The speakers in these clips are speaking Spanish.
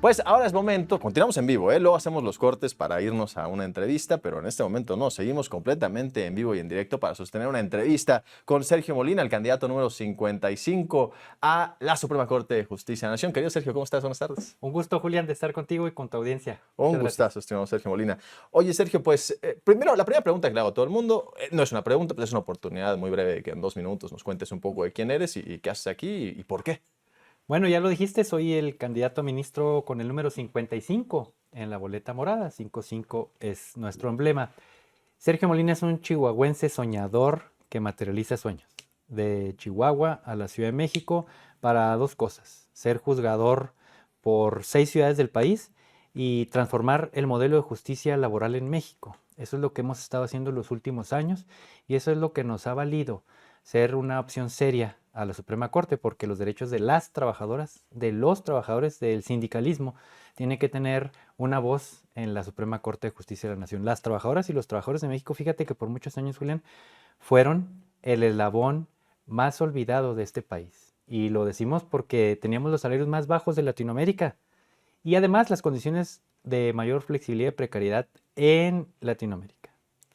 Pues ahora es momento, continuamos en vivo, luego hacemos los cortes para irnos a una entrevista, pero en este momento no, seguimos completamente en vivo y en directo para sostener una entrevista con Sergio Molina, el candidato número 55 a la Suprema Corte de Justicia de la Nación. Querido Sergio, ¿cómo estás? Buenas tardes. Un gusto, Julián, de estar contigo y con tu audiencia. Un Muchas gracias. gustazo, estimado Sergio Molina. Oye, Sergio, pues primero, la primera pregunta que le hago a todo el mundo, no es una pregunta, pues es una oportunidad muy breve que en 2 minutos nos cuentes un poco de quién eres y qué haces aquí y por qué. Bueno, ya lo dijiste, soy el candidato a ministro con el número 55 en la boleta morada. 55 es nuestro emblema. Sergio Molina es un chihuahuense soñador que materializa sueños. De Chihuahua a la Ciudad de México para 2 cosas. Ser juzgador por 6 ciudades del país y transformar el modelo de justicia laboral en México. Eso es lo que hemos estado haciendo en los últimos años y eso es lo que nos ha valido ser una opción seria a la Suprema Corte, porque los derechos de las trabajadoras, de los trabajadores, del sindicalismo, tienen que tener una voz en la Suprema Corte de Justicia de la Nación. Las trabajadoras y los trabajadores de México, fíjate que por muchos años, Julián, fueron el eslabón más olvidado de este país. Y lo decimos porque teníamos los salarios más bajos de Latinoamérica y además las condiciones de mayor flexibilidad y precariedad en Latinoamérica.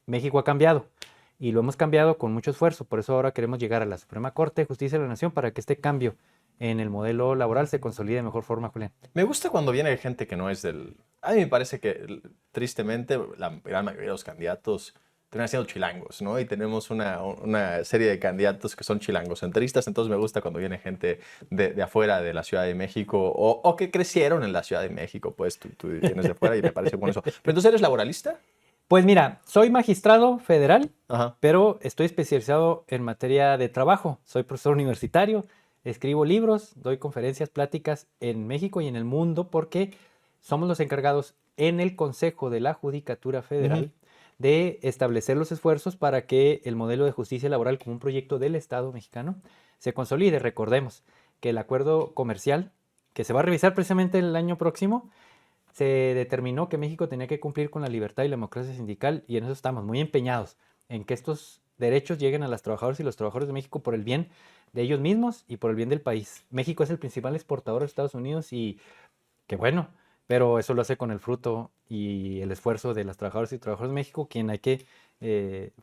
México ha cambiado y lo hemos cambiado con mucho esfuerzo. Por eso ahora queremos llegar a la Suprema Corte de Justicia de la Nación para que este cambio en el modelo laboral se consolide de mejor forma, Julián. Me gusta cuando viene gente que no es del... A mí me parece que, tristemente, la gran mayoría de los candidatos terminan siendo chilangos, ¿no? Y tenemos una serie de candidatos que son chilangocentristas, entonces me gusta cuando viene gente de afuera de la Ciudad de México o que crecieron en la Ciudad de México, pues tú vienes de afuera y me parece bueno eso. ¿Pero entonces eres laboralista? Pues mira, soy magistrado federal, Ajá. pero estoy especializado en materia de trabajo. Soy profesor universitario, escribo libros, doy conferencias, pláticas en México y en el mundo porque somos los encargados en el Consejo de la Judicatura Federal de establecer los esfuerzos para que el modelo de justicia laboral como un proyecto del Estado mexicano se consolide. Recordemos que el acuerdo comercial, que se va a revisar precisamente el año próximo, se determinó que México tenía que cumplir con la libertad y la democracia sindical y en eso estamos muy empeñados, en que estos derechos lleguen a las trabajadoras y los trabajadores de México por el bien de ellos mismos y por el bien del país. México es el principal exportador de Estados Unidos y qué bueno, pero eso lo hace con el fruto y el esfuerzo de las trabajadoras y trabajadores de México, quien hay que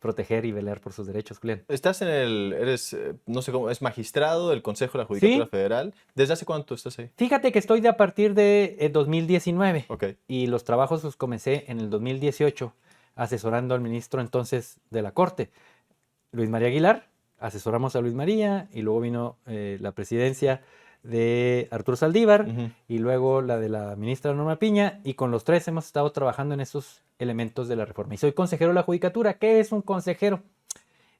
proteger y velar por sus derechos, Julián. Estás eres, no sé cómo, es magistrado del Consejo de la Judicatura Sí, Federal. ¿Desde hace cuánto estás ahí? fíjate que estoy de a partir de 2019 Ok. y los trabajos los comencé en el 2018 asesorando al ministro entonces de la Corte, Luis María Aguilar. Asesoramos a Luis María y luego vino la presidencia de Arturo Saldívar y luego la de la ministra Norma Piña y con los 3 hemos estado trabajando en esos elementos de la reforma. Y soy consejero de la Judicatura. ¿Qué es un consejero?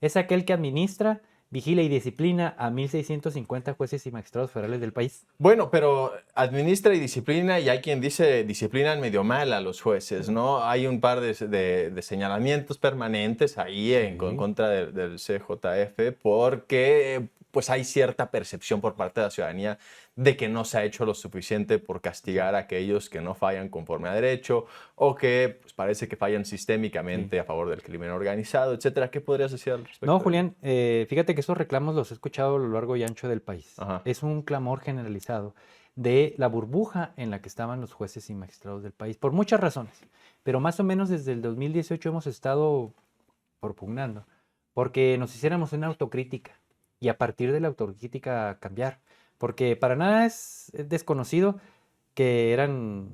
Es aquel que administra, vigila y disciplina a 1,650 jueces y magistrados federales del país. Bueno, pero administra y disciplina, y hay quien dice disciplinan medio mal a los jueces, ¿no? Hay un par de señalamientos permanentes ahí en contra del CJF porque pues hay cierta percepción por parte de la ciudadanía de que no se ha hecho lo suficiente por castigar a aquellos que no fallan conforme a derecho o que pues, parece que fallan sistémicamente a favor del crimen organizado, etcétera. ¿Qué podrías decir al respecto? No, Julián, fíjate que esos reclamos los he escuchado a lo largo y ancho del país. Ajá. Es un clamor generalizado de la burbuja en la que estaban los jueces y magistrados del país, por muchas razones. Pero más o menos desde el 2018 hemos estado propugnando porque nos hiciéramos una autocrítica y a partir de la autocrítica cambiar. Porque para nada es desconocido que eran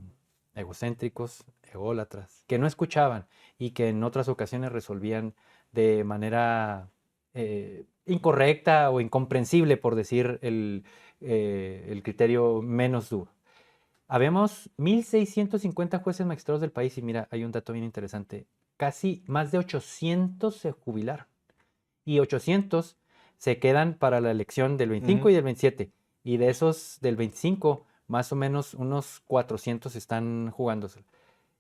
egocéntricos, ególatras, que no escuchaban y que en otras ocasiones resolvían de manera incorrecta o incomprensible, por decir el criterio menos duro. Habíamos 1,650 jueces magistrados del país y mira, hay un dato bien interesante. Casi más de 800 se jubilaron y 800 se quedan para la elección del 25 y del 27. Y de esos del 25, más o menos unos 400 están jugándose.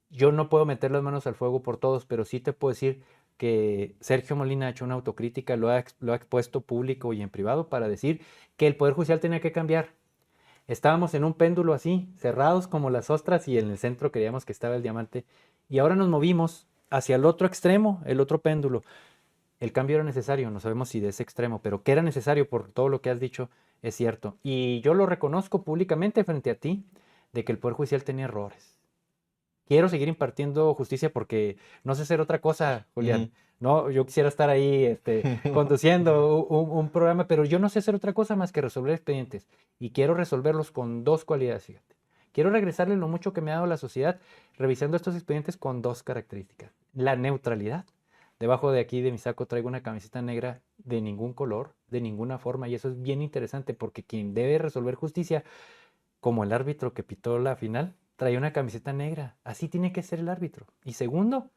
Yo no puedo meter las manos al fuego por todos, pero sí te puedo decir que Sergio Molina ha hecho una autocrítica, lo ha expuesto público y en privado para decir que el Poder Judicial tenía que cambiar. Estábamos en un péndulo así, cerrados como las ostras y en el centro creíamos que estaba el diamante. Y ahora nos movimos hacia el otro extremo, el otro péndulo. El cambio era necesario, no sabemos si de ese extremo, pero que era necesario por todo lo que has dicho es cierto. Y yo lo reconozco públicamente frente a ti, de que el Poder Judicial tenía errores. Quiero seguir impartiendo justicia porque no sé hacer otra cosa, Julián. No, yo quisiera estar ahí conduciendo un programa, pero yo no sé hacer otra cosa más que resolver expedientes. Y quiero resolverlos con dos cualidades, fíjate. Quiero regresarle lo mucho que me ha dado la sociedad revisando estos expedientes con dos características. La neutralidad. Debajo de aquí de mi saco traigo una camiseta negra de ningún color, de ninguna forma, y eso es bien interesante porque quien debe resolver justicia, como el árbitro que pitó la final, trae una camiseta negra. Así tiene que ser el árbitro. Y segundo,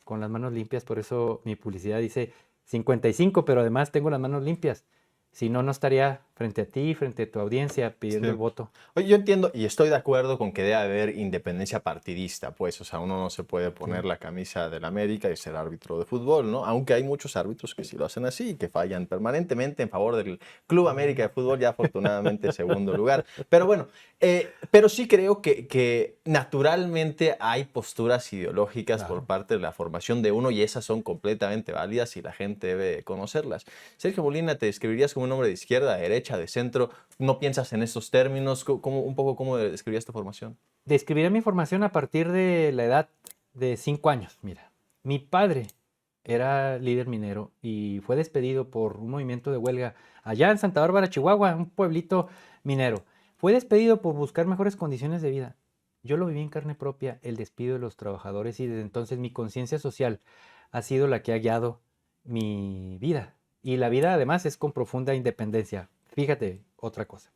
con las manos limpias, por eso mi publicidad dice 55, pero además tengo las manos limpias. Si no, no estaría frente a ti, frente a tu audiencia, pidiendo el voto. Oye, yo entiendo y estoy de acuerdo con que debe haber independencia partidista, pues, o sea, uno no se puede poner la camisa del América y ser árbitro de fútbol, ¿no? Aunque hay muchos árbitros que sí lo hacen así y que fallan permanentemente en favor del Club América de Fútbol, ya afortunadamente segundo lugar. Pero bueno, pero sí creo que naturalmente hay posturas ideológicas por parte de la formación de uno y esas son completamente válidas y la gente debe conocerlas. Sergio Molina, ¿te describirías como un hombre de izquierda, de derecha, de centro? ¿No piensas en estos términos? Un poco cómo describías tu formación. Describiré mi formación a partir de la edad de 5 años. Mira, mi padre era líder minero y fue despedido por un movimiento de huelga allá en Santa Bárbara, Chihuahua, un pueblito minero. Fue despedido por buscar mejores condiciones de vida. Yo lo viví en carne propia, el despido de los trabajadores, y desde entonces mi conciencia social ha sido la que ha guiado mi vida. Y la vida además es con profunda independencia. Fíjate, otra cosa.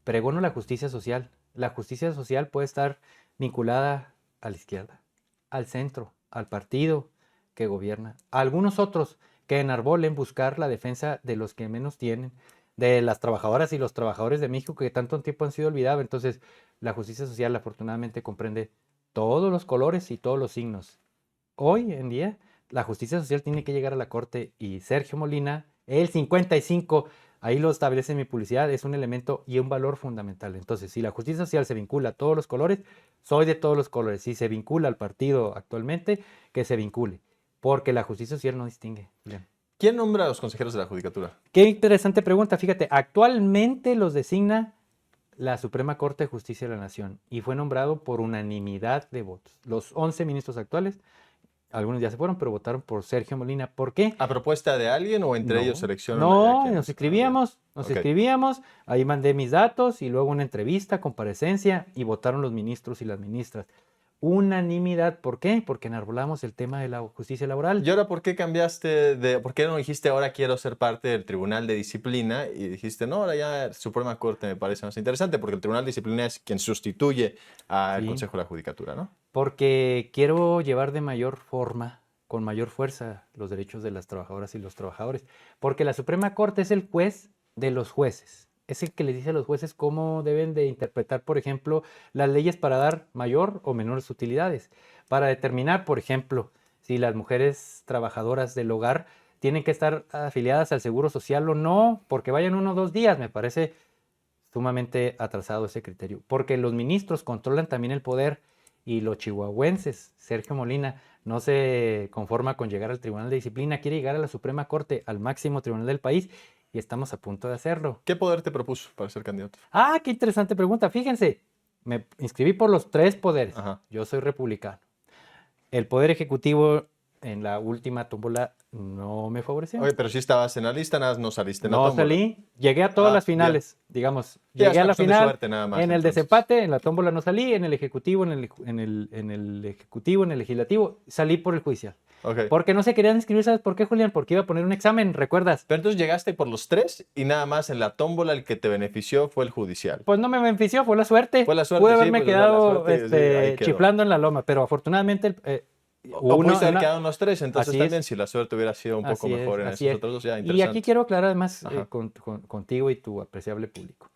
Pregono la justicia social. La justicia social puede estar vinculada a la izquierda, al centro, al partido que gobierna, a algunos otros que enarbolen buscar la defensa de los que menos tienen, de las trabajadoras y los trabajadores de México que tanto tiempo han sido olvidados. Entonces, la justicia social afortunadamente comprende todos los colores y todos los signos. Hoy en día, la justicia social tiene que llegar a la corte y Sergio Molina, el 55, ahí lo establece mi publicidad, es un elemento y un valor fundamental. Entonces, si la justicia social se vincula a todos los colores, soy de todos los colores. Si se vincula al partido actualmente, que se vincule, porque la justicia social no distingue. Bien. ¿Quién nombra a los consejeros de la Judicatura? Qué interesante pregunta. Fíjate, actualmente los designa la Suprema Corte de Justicia de la Nación y fue nombrado por unanimidad de votos. Los 11 ministros actuales, algunos ya se fueron, pero votaron por Sergio Molina. ¿Por qué? ¿A propuesta de alguien o entre ellos seleccionan? No, nos escribíamos, ahí mandé mis datos y luego una entrevista, comparecencia y votaron los ministros y las ministras. Unanimidad, ¿por qué? Porque enarbolamos el tema de la justicia laboral. ¿Y ahora por qué cambiaste por qué no dijiste ahora quiero ser parte del Tribunal de Disciplina y dijiste no, ahora ya Suprema Corte me parece más interesante porque el Tribunal de Disciplina es quien sustituye al Consejo de la Judicatura, ¿no? Porque quiero llevar de mayor forma, con mayor fuerza, los derechos de las trabajadoras y los trabajadores. Porque la Suprema Corte es el juez de los jueces. Es el que les dice a los jueces cómo deben de interpretar, por ejemplo, las leyes para dar mayor o menores utilidades. Para determinar, por ejemplo, si las mujeres trabajadoras del hogar tienen que estar afiliadas al Seguro Social o no, porque vayan 1 o 2 días. Me parece sumamente atrasado ese criterio. Porque los ministros controlan también el poder y los chihuahuenses, Sergio Molina, no se conforma con llegar al Tribunal de Disciplina, quiere llegar a la Suprema Corte, al máximo tribunal del país, y estamos a punto de hacerlo. ¿Qué poder te propuso para ser candidato? Ah, qué interesante pregunta. Fíjense, me inscribí por los 3 poderes. Ajá. Yo soy republicano. El poder ejecutivo en la última tómbola no me favoreció. Oye, pero si estabas en la lista, nada, no saliste en la tómbola. No salí, llegué a todas las finales, digamos. Llegué a la final, suerte, nada más, en el entonces. desempate, en la tómbola no salí, en el ejecutivo, en el ejecutivo, en el legislativo, salí por el judicial. Okay. Porque no se querían inscribir, ¿sabes por qué, Julián? Porque iba a poner un examen, ¿recuerdas? Pero entonces llegaste por los 3 y nada más en la tómbola el que te benefició fue el judicial. Pues no me benefició, fue la suerte. Fue la suerte, Pude sí, haberme pues, quedado la suerte, sí, chiflando en la loma, pero afortunadamente... o pudiste haber quedado en los 3, entonces Así también es. si la suerte hubiera sido un poco mejor en esos otros 2, ya interesante. Y aquí quiero aclarar además Ajá. contigo y tu apreciable público.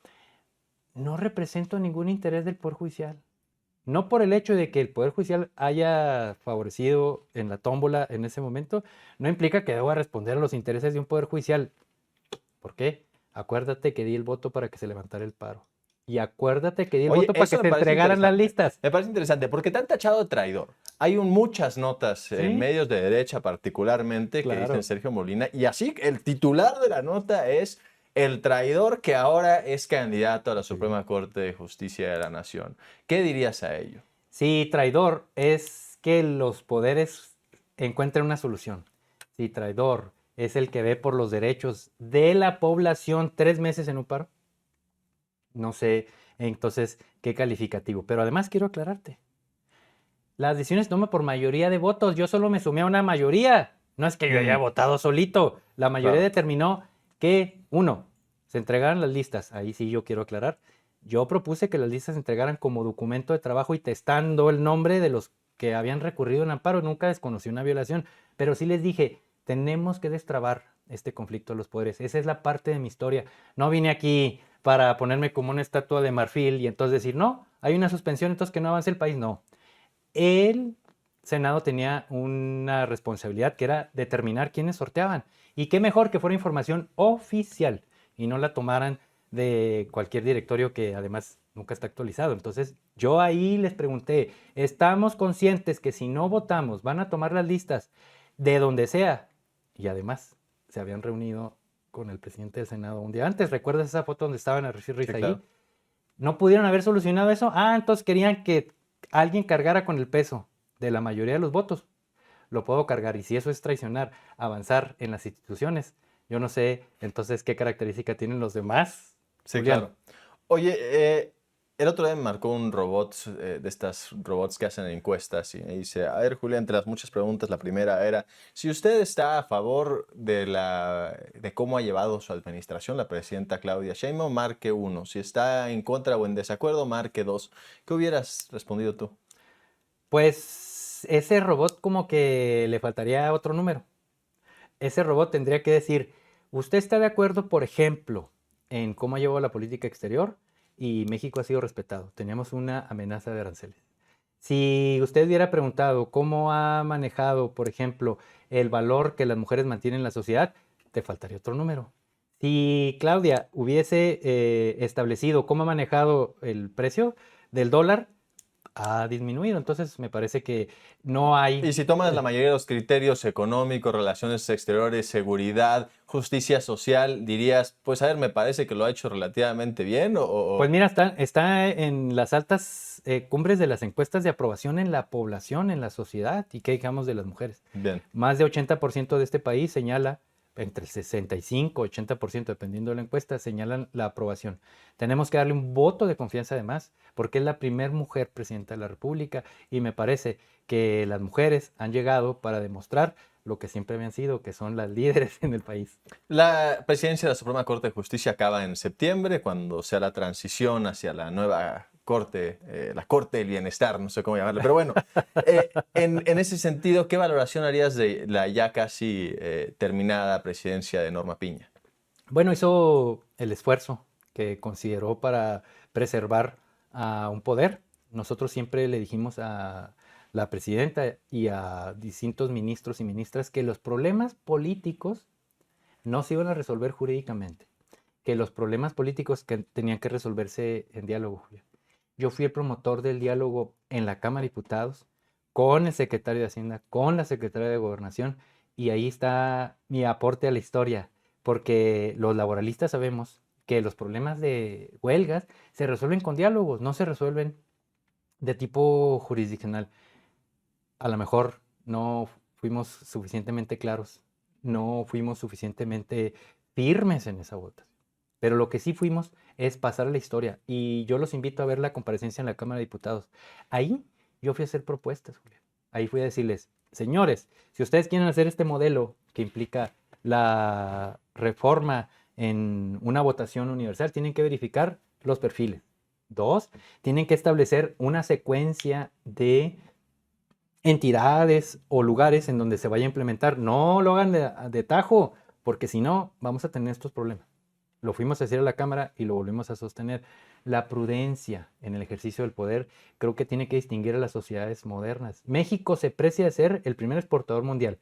No represento ningún interés del Poder Judicial. No por el hecho de que el Poder Judicial haya favorecido en la tómbola en ese momento, no implica que deba responder a los intereses de un Poder Judicial. ¿Por qué? Acuérdate que di el voto para que se levantara el paro. Y acuérdate que di el voto para que se entregaran las listas. Me parece interesante, porque te han tachado de traidor. Hay muchas notas en medios de derecha particularmente que dicen Sergio Molina, y así el titular de la nota es el traidor que ahora es candidato a la Suprema Corte de Justicia de la Nación. ¿Qué dirías a ello? Sí, traidor es que los poderes encuentren una solución. Sí, traidor es el que ve por los derechos de la población 3 meses en un paro. No sé, entonces, qué calificativo. Pero además quiero aclararte. Las decisiones se toman por mayoría de votos. Yo solo me sumé a una mayoría. No es que yo haya votado solito. La mayoría determinó que, uno, se entregaran las listas. Ahí sí yo quiero aclarar. Yo propuse que las listas se entregaran como documento de trabajo y testando el nombre de los que habían recurrido en amparo. Nunca desconocí una violación. Pero sí les dije, tenemos que destrabar este conflicto de los poderes. Esa es la parte de mi historia. No vine aquí para ponerme como una estatua de marfil y entonces decir, no, hay una suspensión, entonces que no avance el país. No. El Senado tenía una responsabilidad que era determinar quiénes sorteaban. Y qué mejor que fuera información oficial y no la tomaran de cualquier directorio que además nunca está actualizado. Entonces yo ahí les pregunté, ¿estamos conscientes que si no votamos van a tomar las listas de donde sea? Y además se habían reunido con el presidente del Senado un día antes. ¿Recuerdas esa foto donde estaban a risa Sí, ahí? claro. ¿No pudieron haber solucionado eso? Ah, entonces querían que alguien cargara con el peso de la mayoría de los votos. Lo puedo cargar. Y si eso es traicionar, avanzar en las instituciones, yo no sé entonces qué característica tienen los demás. Sí, Julián. claro. Oye, el otro día me marcó un robot de estas robots que hacen encuestas y me dice, a ver, Julián, entre las muchas preguntas, la primera era, si usted está a favor de cómo ha llevado su administración la presidenta Claudia Sheinbaum, marque 1. Si está en contra o en desacuerdo, marque 2. ¿Qué hubieras respondido tú? Pues ese robot como que le faltaría otro número. Ese robot tendría que decir, ¿usted está de acuerdo, por ejemplo, en cómo llevó la política exterior? Y México ha sido respetado. Teníamos una amenaza de aranceles. Si usted hubiera preguntado cómo ha manejado, por ejemplo, el valor que las mujeres mantienen en la sociedad, te faltaría otro número. Si Claudia hubiese establecido cómo ha manejado el precio del dólar, ha disminuido. Entonces me parece que no hay... Y si tomas la mayoría de los criterios económicos, relaciones exteriores, seguridad, justicia social, dirías, pues a ver, me parece que lo ha hecho relativamente bien Pues mira, está en las altas cumbres de las encuestas de aprobación en la población, en la sociedad, y qué digamos de las mujeres. Bien. Más de 80% de este país señala, entre el 65 y 80%, dependiendo de la encuesta, señalan la aprobación. Tenemos que darle un voto de confianza además, porque es la primera mujer presidenta de la República, y me parece que las mujeres han llegado para demostrar lo que siempre habían sido, que son las líderes en el país. La presidencia de la Suprema Corte de Justicia acaba en septiembre, cuando sea la transición hacia la nueva Corte, la Corte del Bienestar, no sé cómo llamarla, pero bueno, en ese sentido, ¿qué valoración harías de la ya casi terminada presidencia de Norma Piña? Bueno, hizo el esfuerzo que consideró para preservar a un poder. Nosotros siempre le dijimos a la presidenta y a distintos ministros y ministras que los problemas políticos no se iban a resolver jurídicamente, que los problemas políticos que tenían que resolverse en diálogo, Julián. Yo fui el promotor del diálogo en la Cámara de Diputados con el secretario de Hacienda, con la secretaria de Gobernación, y ahí está mi aporte a la historia, porque los laboralistas sabemos que los problemas de huelgas se resuelven con diálogos, no se resuelven de tipo jurisdiccional. A lo mejor no fuimos suficientemente claros, no fuimos suficientemente firmes en esa votación. Pero lo que sí fuimos es pasar a la historia. Y yo los invito a ver la comparecencia en la Cámara de Diputados. Ahí yo fui a hacer propuestas, Julián. Ahí fui a decirles, señores, si ustedes quieren hacer este modelo que implica la reforma en una votación universal, tienen que verificar los perfiles. 2, tienen que establecer una secuencia de entidades o lugares en donde se vaya a implementar. No lo hagan de tajo, porque si no, vamos a tener estos problemas. Lo fuimos a decir a la Cámara y lo volvimos a sostener. La prudencia en el ejercicio del poder creo que tiene que distinguir a las sociedades modernas. México se precia de ser el primer exportador mundial.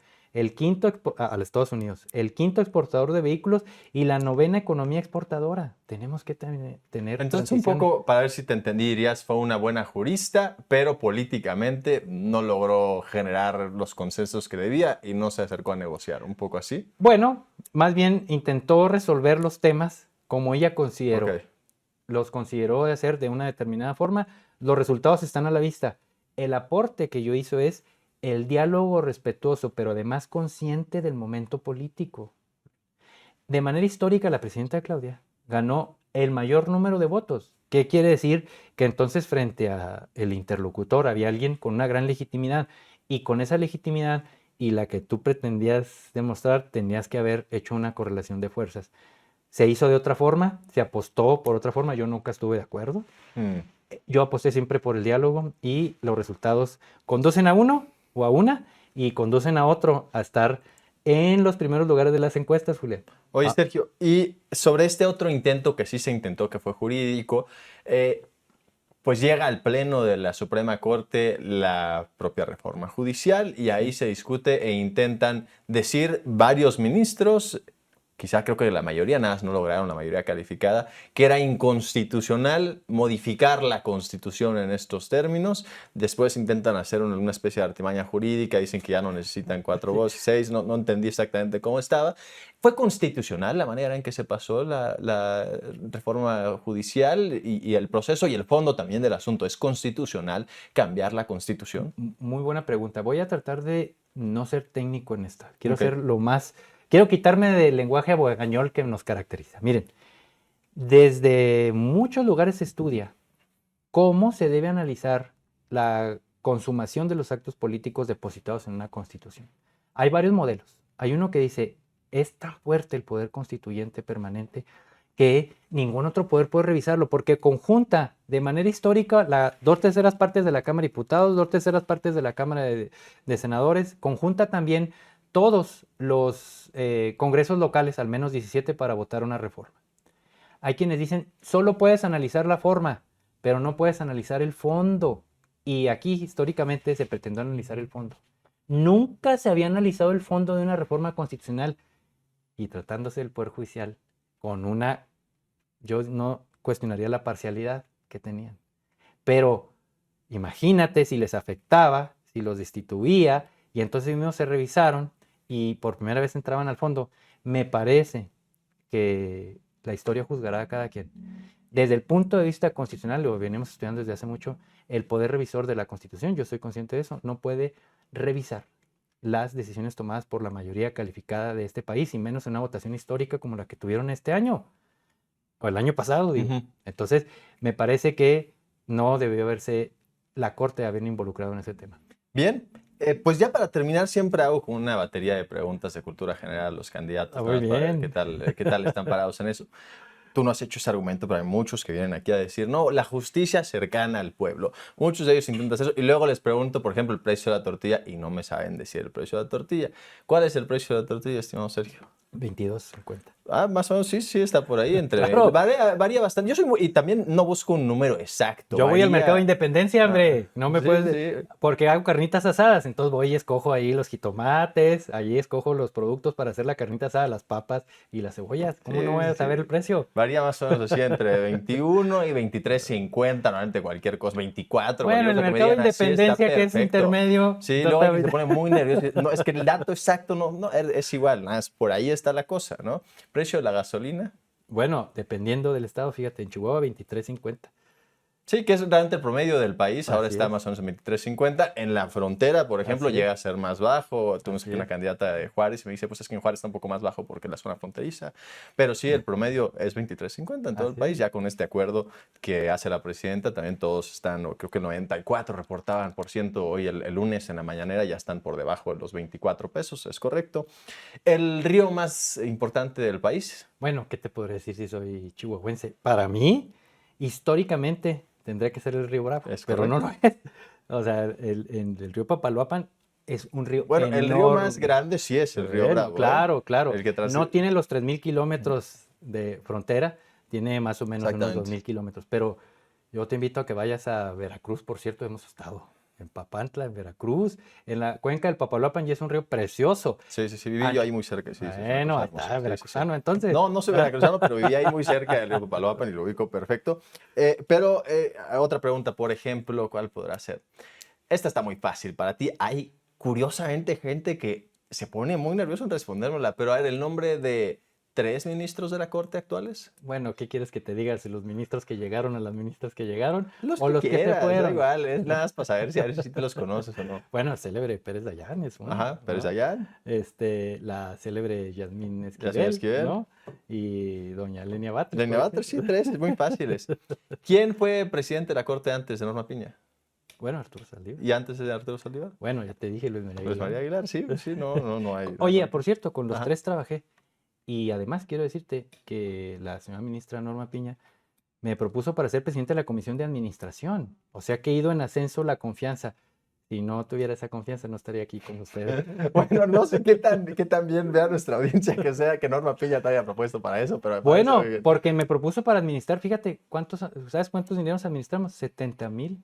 a los Estados Unidos, el quinto exportador de vehículos y la novena economía exportadora. Tenemos que tener Entonces, un poco, para ver si te entendí, dirías, fue una buena jurista, pero políticamente no logró generar los consensos que debía y no se acercó a negociar. ¿Un poco así? Bueno, más bien intentó resolver los temas como ella consideró. Ok. Los consideró de hacer de una determinada forma. Los resultados están a la vista. El aporte que yo hizo es el diálogo respetuoso, pero además consciente del momento político. De manera histórica, la presidenta Claudia ganó el mayor número de votos. ¿Qué quiere decir? Que entonces frente a el interlocutor había alguien con una gran legitimidad, y con esa legitimidad y la que tú pretendías demostrar, tenías que haber hecho una correlación de fuerzas. Se hizo de otra forma, se apostó por otra forma, yo nunca estuve de acuerdo. Yo aposté siempre por el diálogo y los resultados conducen a uno o a una y conducen a otro a estar en los primeros lugares de las encuestas, Julián. Oye, Sergio, y sobre este otro intento que sí se intentó, que fue jurídico, pues llega al Pleno de la Suprema Corte la propia reforma judicial y ahí se discute e intentan decir varios ministros, quizá creo que la mayoría, nada más no lograron la mayoría calificada, que era inconstitucional modificar la Constitución en estos términos. Después intentan hacer una especie de artimaña jurídica, dicen que ya no necesitan 4 votos, 6, no entendí exactamente cómo estaba. ¿Fue constitucional la manera en que se pasó la reforma judicial y el proceso y el fondo también del asunto? ¿Es constitucional cambiar la Constitución? Muy buena pregunta. Voy a tratar de no ser técnico en esta. Quiero Okay. ser lo más... Quiero quitarme del lenguaje abogañol que nos caracteriza. Miren, desde muchos lugares se estudia cómo se debe analizar la consumación de los actos políticos depositados en una constitución. Hay varios modelos. Hay uno que dice, es tan fuerte el poder constituyente permanente que ningún otro poder puede revisarlo, porque conjunta de manera histórica las 2/3 partes de la Cámara de Diputados, 2/3 partes de la Cámara de Senadores, conjunta también todos los congresos locales, al menos 17, para votar una reforma. Hay quienes dicen, solo puedes analizar la forma, pero no puedes analizar el fondo. Y aquí históricamente se pretendió analizar el fondo. Nunca se había analizado el fondo de una reforma constitucional. Y tratándose del Poder Judicial, yo no cuestionaría la parcialidad que tenían. Pero imagínate si les afectaba, si los destituía, y entonces mismos se revisaron y por primera vez entraban al fondo. Me parece que la historia juzgará a cada quien. Desde el punto de vista constitucional, lo venimos estudiando desde hace mucho, el poder revisor de la Constitución, yo soy consciente de eso, no puede revisar las decisiones tomadas por la mayoría calificada de este país, y menos en una votación histórica como la que tuvieron este año, o el año pasado, digo. Entonces, me parece que no debió haberse la Corte haber involucrado en ese tema. Bien, pues ya para terminar siempre hago como una batería de preguntas de cultura general a los candidatos. Muy bien. Para ver qué tal están parados en eso. Tú no has hecho ese argumento, pero hay muchos que vienen aquí a decir, no, la justicia cercana al pueblo. Muchos de ellos intentan eso y luego les pregunto, por ejemplo, el precio de la tortilla y no me saben decir el precio de la tortilla. ¿Cuál es el precio de la tortilla, estimado Sergio? 22.50. Más o menos sí, está por ahí. Claro. Varía bastante. Yo soy y también no busco un número exacto. Yo voy al mercado de Independencia, hombre. No me sí, puedes... sí. Porque hago carnitas asadas. Entonces voy y escojo ahí los jitomates, ahí escojo los productos para hacer la carnita asada, las papas y las cebollas. ¿Cómo no voy a saber el precio? Varía más o menos así entre 21 y 23.50, normalmente cualquier cosa, 24. Bueno, el mercado de Independencia, que es intermedio. Sí, luego se pone muy nervioso. No, es que el dato exacto no es igual, nada, por ahí está la cosa, ¿no? Precio de la gasolina. Bueno, dependiendo del estado, fíjate, en Chihuahua 23.50. Sí, que es realmente el promedio del país. Ahora Así está es. más o menos en 23.50. En la frontera, por ejemplo, Así llega es. a ser más bajo. Tuvimos Así aquí una es. candidata de Juárez y me dice, pues es que en Juárez está un poco más bajo porque es la zona fronteriza. Pero sí, el promedio es 23.50 en todo el Así país. es. Ya con este acuerdo que hace la presidenta, también todos están, creo que el 94 reportaban por ciento hoy el lunes en la mañanera, ya están por debajo de los 24 pesos, es correcto. El río más importante del país. Bueno, ¿qué te podré decir si soy chihuahuense? Para mí, históricamente, tendría que ser el río Bravo, pero no lo es. O sea, el río Papaloapan es un río Bueno, enorme. el río más grande sí es el río Bravo. Claro, claro. El que No tiene los 3.000 kilómetros de frontera, tiene más o menos unos 2.000 kilómetros. Pero yo te invito a que vayas a Veracruz, por cierto, hemos estado. en Papantla, en Veracruz, en la cuenca del Papaloapan, y es un río precioso. Sí, viví yo ahí muy cerca. Sí, Bueno, ahí está, veracruzano, entonces. No soy veracruzano, pero viví ahí muy cerca del río Papaloapan y lo ubico perfecto. Pero otra pregunta, por ejemplo, ¿cuál podrá ser? Esta está muy fácil para ti. Hay, curiosamente, gente que se pone muy nervioso en respondérmela, pero a ver, el nombre de 3 ministros de la Corte actuales. Bueno, ¿qué quieres que te diga? ¿Si los ministros que llegaron o las ministras que llegaron? Los ¿O que los que se quieras, da fueron? igual, es nada más para saber si a ver si te los conoces o no. Bueno, el célebre Pérez Dayán es uno. Ajá, Pérez ¿no? Dayán. La célebre Yasmín Yasmín Esquivel. ¿no? Y doña Lenia Batres. Lenia Batres, sí, 3, es muy fáciles. ¿Quién fue presidente de la Corte antes de Norma Piña? Bueno, Arturo Saldívar. ¿Y antes de Arturo Saldívar? Bueno, ya te dije, Luis María Pues Aguilar. María Aguilar, sí, no hay. Oye, por cierto, con los Ajá. 3 trabajé. Y además quiero decirte que la señora ministra Norma Piña me propuso para ser presidente de la Comisión de Administración. O sea que he ido en ascenso la confianza. Si no tuviera esa confianza, no estaría aquí con ustedes. Bueno, no sé qué tan bien vea nuestra audiencia que sea que Norma Piña te haya propuesto para eso, pero me parece Bueno, muy bien. porque me propuso para administrar, fíjate, ¿sabes cuántos dineros administramos? 70,000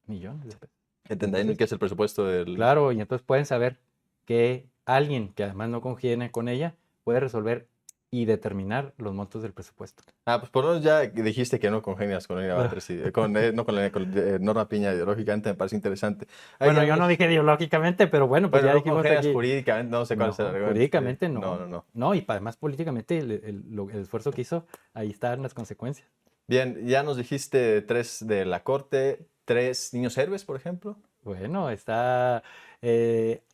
millones de pesos. ¿Entendés qué es el presupuesto del...? Claro, y entonces pueden saber que alguien que además no congene con ella puede resolver y determinar los montos del presupuesto. Pues por lo menos ya dijiste que no congenias con Lenia Batres, con Norma Piña ideológicamente, me parece interesante. Bueno, yo no dije ideológicamente, pero bueno, pues Bueno, ya no dijimos congenias aquí. jurídicamente, no sé cuál es el argumento. Jurídicamente no. No. No, y además políticamente el esfuerzo que hizo, ahí están las consecuencias. Bien, ya nos dijiste 3 de la Corte, 3 niños héroes, por ejemplo. Bueno,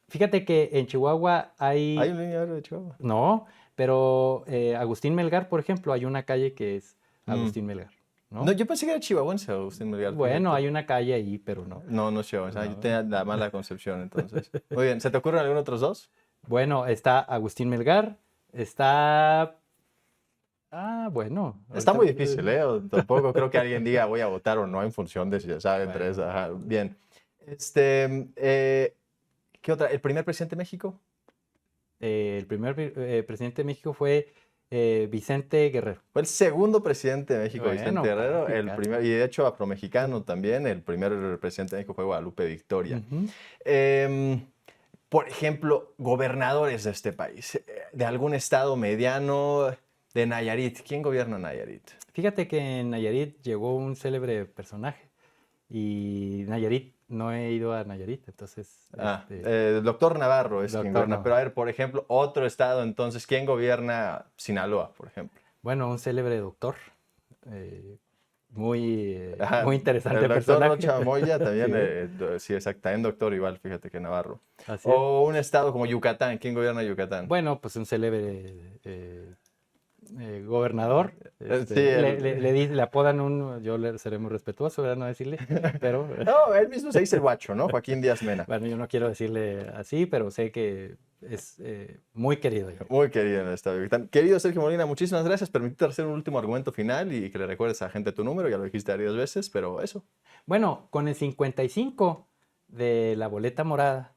fíjate que en Chihuahua ¿Hay un niño héroe de Chihuahua? No, pero Agustín Melgar, por ejemplo, hay una calle que es Agustín Melgar, ¿no? No, yo pensé que era chihuahuense Agustín Melgar. Bueno, hay una calle ahí, pero no. No es chihuahuense. Yo No. tenía la mala concepción, entonces. Muy bien, ¿se te ocurren algunos otros 2? Bueno, está Agustín Melgar, está... bueno. Está ahorita- muy difícil, ¿eh? Tampoco creo que alguien diga voy a votar o no en función de si ya sabe Bueno. 3. Ajá, bien. ¿Qué otra? ¿El primer presidente de México? El primer presidente de México fue Vicente Guerrero. Fue el segundo presidente de México, Bueno, Vicente Guerrero. casi, El casi. primer, y de hecho afromexicano también. El primer presidente de México fue Guadalupe Victoria. Ujú. Por ejemplo, gobernadores de este país, de algún estado mediano, de Nayarit. ¿Quién gobierna Nayarit? Fíjate que en Nayarit llegó un célebre personaje y Nayarit, no he ido a Nayarit, entonces... El doctor Navarro es quien Doctor gobierna. Navarro. Pero a ver, por ejemplo, otro estado, entonces, ¿quién gobierna Sinaloa, por ejemplo? Bueno, un célebre doctor, muy Ajá, interesante el doctor personaje. Rocha Moya también, Sí. sí, exacto, también doctor igual, fíjate que Navarro. Así es. O un estado como Yucatán, ¿quién gobierna Yucatán? Bueno, pues un célebre gobernador. Sí, Le apodan seremos respetuosos, ¿verdad? No decirle, pero... No, él mismo se dice el guacho, ¿no? Joaquín Díaz Mena. Bueno, yo no quiero decirle así, pero sé que es muy querido. Muy querido en el estado de Yucatán. Querido Sergio Molina, muchísimas gracias. Permítete hacer un último argumento final y que le recuerdes a la gente tu número, ya lo dijiste varias veces, pero eso. Bueno, con el 55 de la boleta morada,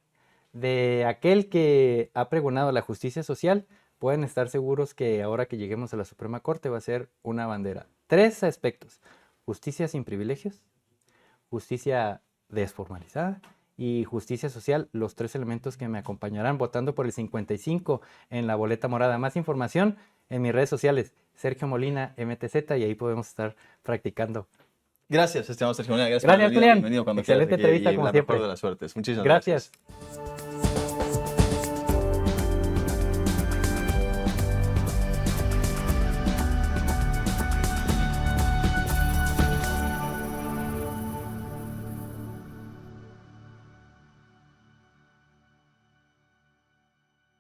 de aquel que ha pregonado la justicia social, pueden estar seguros que ahora que lleguemos a la Suprema Corte va a ser una bandera. 3 aspectos: justicia sin privilegios, justicia desformalizada y justicia social, los 3 elementos que me acompañarán votando por el 55 en la boleta morada. Más información en mis redes sociales, Sergio Molina MTZ, y ahí podemos estar practicando. Gracias, estimado Sergio Molina. Gracias, Julián. Bienvenido cuando Excelente quieras aquí entrevista, y como la siempre. mejor de las suertes. Muchísimas Gracias. gracias.